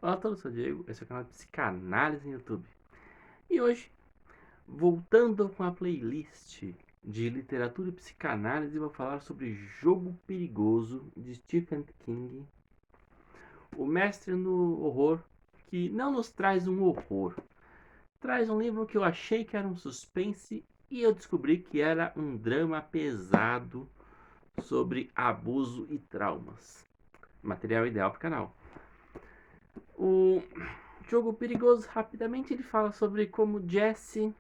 Olá a todos, eu sou o Diego, esse é o canal de Psicanálise no YouTube. E hoje, voltando com a playlist de literatura e psicanálise, vou falar sobre Jogo Perigoso, de Stephen King, o mestre no horror, que não nos traz um horror, traz um livro que eu achei que era um suspense e eu descobri que era um drama pesado sobre abuso e traumas. Material ideal para o canal. O Jogo Perigoso, rapidamente, ele fala sobre como Jessie,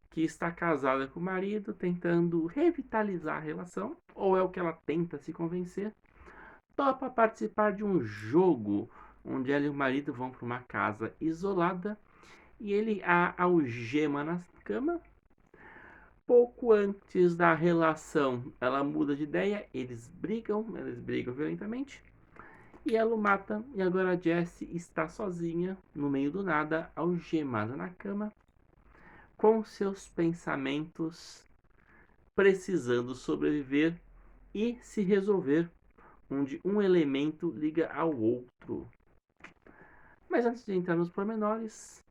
que está casada com o marido, tentando revitalizar a relação, ou é o que ela tenta se convencer, topa participar de um jogo onde ela e o marido vão para uma casa isolada e ele a algema na cama. Pouco antes da relação, ela muda de ideia, eles brigam violentamente e ela o mata. E agora a Jessie está sozinha, no meio do nada, algemada na cama, com seus pensamentos precisando sobreviver e se resolver, onde um elemento liga ao outro. Mas antes de entrar nos pormenores,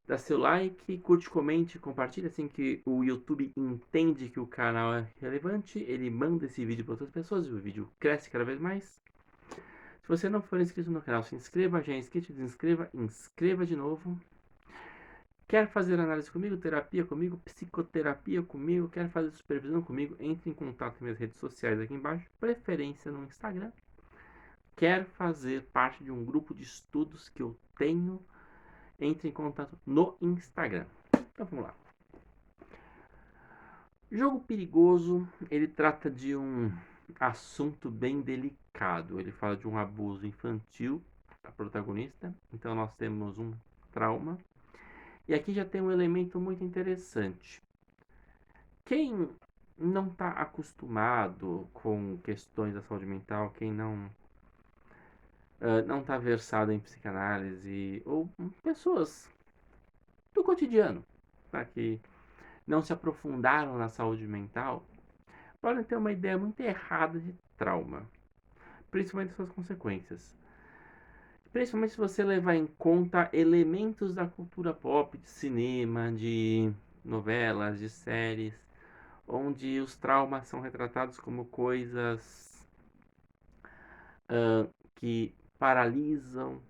dá seu like, curte, comente, compartilha assim que o YouTube entende que o canal é relevante, ele manda esse vídeo para outras pessoas e o vídeo cresce cada vez mais. Se você não for inscrito no canal, se inscreva, já é inscrito, desinscreva, inscreva de novo. Quer fazer análise comigo, terapia comigo, psicoterapia comigo, quer fazer supervisão comigo, entre em contato com minhas redes sociais aqui embaixo, preferência no Instagram. Quer fazer parte de um grupo de estudos que eu tenho, entre em contato no Instagram. Então vamos lá. Jogo Perigoso, ele trata de um assunto bem delicado. Ele fala de um abuso infantil da protagonista. Então nós temos um trauma. E aqui já tem um elemento muito interessante. Quem não está acostumado com questões da saúde mental, quem não está versado em psicanálise, ou pessoas do cotidiano, tá, que não se aprofundaram na saúde mental, podem ter uma ideia muito errada de trauma, principalmente suas consequências. Principalmente se você levar em conta elementos da cultura pop, de cinema, de novelas, de séries, onde os traumas são retratados como coisas que paralisam,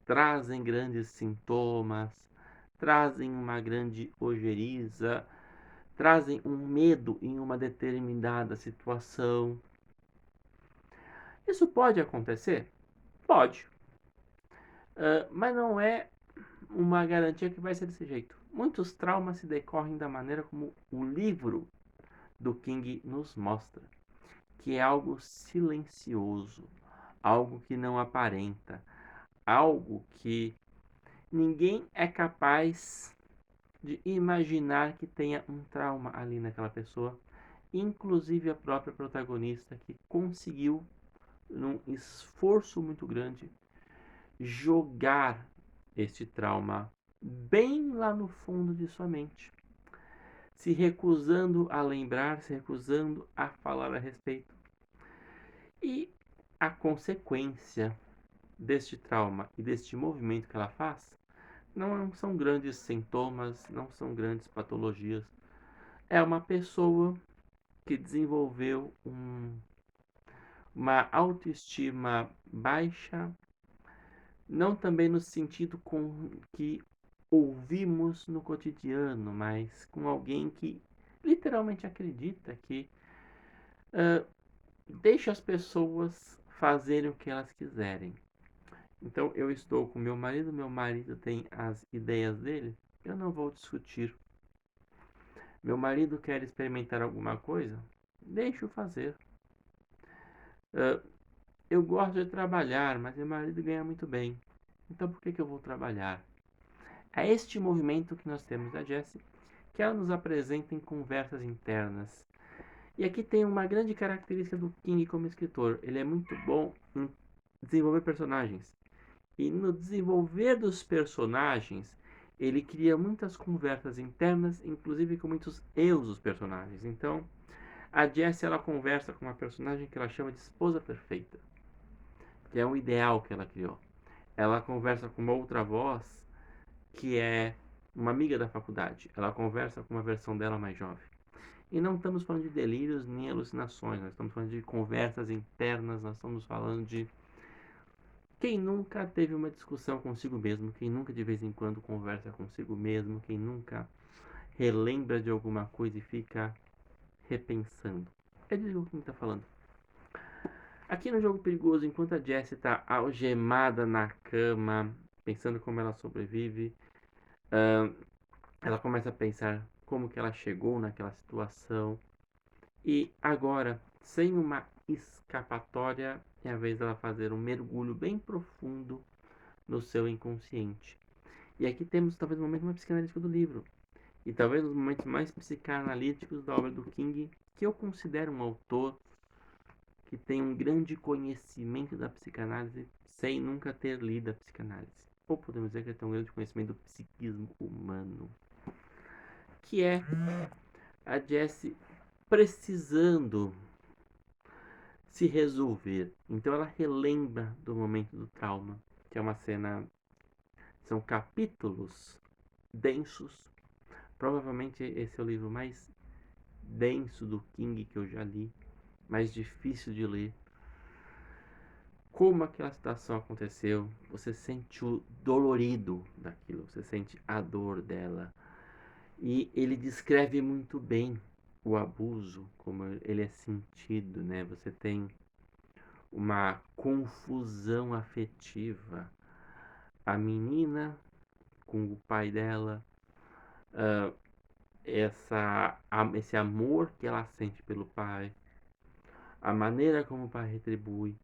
trazem grandes sintomas, trazem uma grande ojeriza, trazem um medo em uma determinada situação. Isso pode acontecer? Pode. Mas não é uma garantia que vai ser desse jeito. Muitos traumas se decorrem da maneira como o livro do King nos mostra, que é algo silencioso, algo que não aparenta, algo que ninguém é capaz de imaginar que tenha um trauma ali naquela pessoa, inclusive a própria protagonista que conseguiu, num esforço muito grande, jogar este trauma bem lá no fundo de sua mente, se recusando a lembrar, se recusando a falar a respeito. E a consequência deste trauma e deste movimento que ela faz não são grandes sintomas, não são grandes patologias. É uma pessoa que desenvolveu uma autoestima baixa, não também no sentido com que ouvimos no cotidiano, mas com alguém que literalmente acredita que deixa as pessoas fazerem o que elas quiserem. Então eu estou com meu marido tem as ideias dele, eu não vou discutir. Meu marido quer experimentar alguma coisa, deixa-o fazer. Eu gosto de trabalhar, mas meu marido ganha muito bem. Então por que eu vou trabalhar? É este movimento que nós temos da Jessie, que ela nos apresenta em conversas internas. E aqui tem uma grande característica do King como escritor. Ele é muito bom em desenvolver personagens. E no desenvolver dos personagens, ele cria muitas conversas internas, inclusive com muitos erros dos personagens. Então, a Jessie ela conversa com uma personagem que ela chama de esposa perfeita, que é um ideal que ela criou. ela conversa com uma outra voz que é uma amiga da faculdade. Ela conversa com uma versão dela mais jovem. E não estamos falando de delírios nem alucinações, nós estamos falando de conversas internas, nós estamos falando de quem nunca teve uma discussão consigo mesmo, quem nunca de vez em quando conversa consigo mesmo, quem nunca relembra de alguma coisa e fica repensando. É disso que está falando. Aqui no Jogo Perigoso, enquanto a Jessie está algemada na cama, pensando como ela sobrevive, ela começa a pensar como que ela chegou naquela situação. E agora, sem uma escapatória, é a vez dela fazer um mergulho bem profundo no seu inconsciente. E aqui temos talvez o momento mais psicanalítico do livro. E talvez os momentos mais psicanalíticos da obra do King, que eu considero um autor que tem um grande conhecimento da psicanálise sem nunca ter lido a psicanálise. Ou podemos dizer que ele tem um grande conhecimento do psiquismo humano. Que é a Jessie precisando se resolver. Então ela relembra do momento do trauma, que é uma cena, são capítulos densos. Provavelmente esse é o livro mais denso do King que eu já li, mais difícil de ler. Como aquela situação aconteceu, você sente o dolorido daquilo, você sente a dor dela. E ele descreve muito bem o abuso, como ele é sentido, né? Você tem uma confusão afetiva. A menina com o pai dela, esse amor que ela sente pelo pai, a maneira como o pai retribui,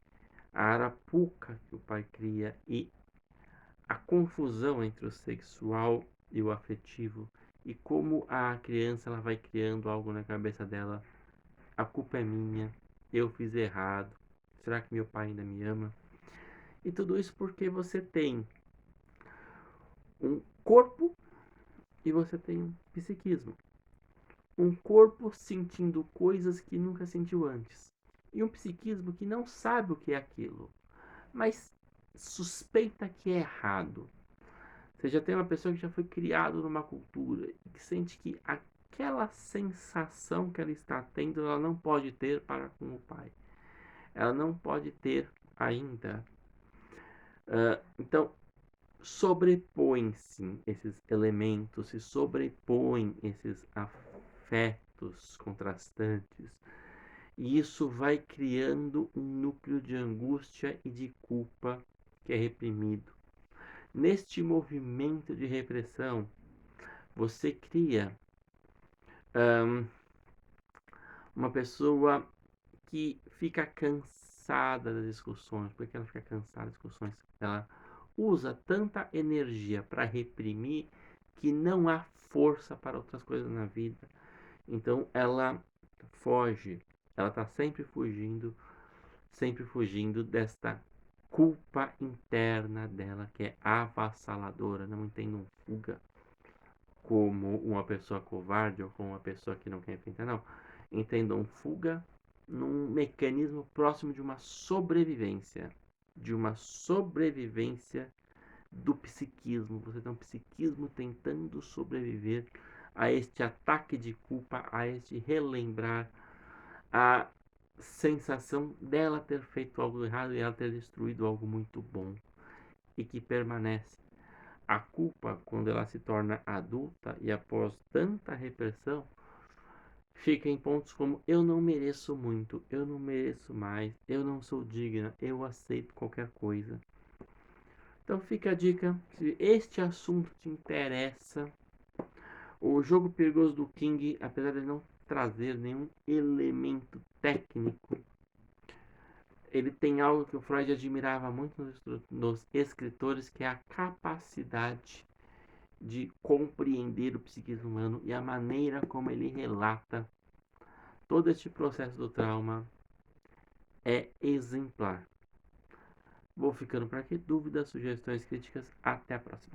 a arapuca que o pai cria e a confusão entre o sexual e o afetivo e como a criança ela vai criando algo na cabeça dela. A culpa é minha, eu fiz errado, será que meu pai ainda me ama? E tudo isso porque você tem um corpo e você tem um psiquismo. Um corpo sentindo coisas que nunca sentiu antes. E um psiquismo que não sabe o que é aquilo, mas suspeita que é errado. Você já tem uma pessoa que já foi criada numa cultura e que sente que aquela sensação que ela está tendo, ela não pode ter para com o pai. Ela não pode ter ainda. Então, sobrepõem-se esses elementos, se sobrepõem esses afetos contrastantes. E isso vai criando um núcleo de angústia e de culpa que é reprimido. Neste movimento de repressão, você cria uma pessoa que fica cansada das discussões. Por que ela fica cansada das discussões? Ela usa tanta energia para reprimir que não há força para outras coisas na vida. Então ela foge, ela está sempre fugindo desta culpa interna dela que é avassaladora. Não entendam fuga como uma pessoa covarde ou como uma pessoa que não quer enfrentar, não. Entendam fuga num mecanismo próximo de uma sobrevivência do psiquismo. Você tem um psiquismo tentando sobreviver a este ataque de culpa, a este relembrar a sensação dela ter feito algo errado e ela ter destruído algo muito bom e que permanece. A culpa, quando ela se torna adulta e após tanta repressão, fica em pontos como eu não mereço muito, eu não mereço mais, eu não sou digna, eu aceito qualquer coisa. Então fica a dica, se este assunto te interessa, o Jogo Perigoso do King, apesar de não trazer nenhum elemento técnico, ele tem algo que o Freud admirava muito nos escritores, que é a capacidade de compreender o psiquismo humano e a maneira como ele relata todo este processo do trauma é exemplar. Vou ficando por aqui. Dúvidas, sugestões, críticas. Até a próxima.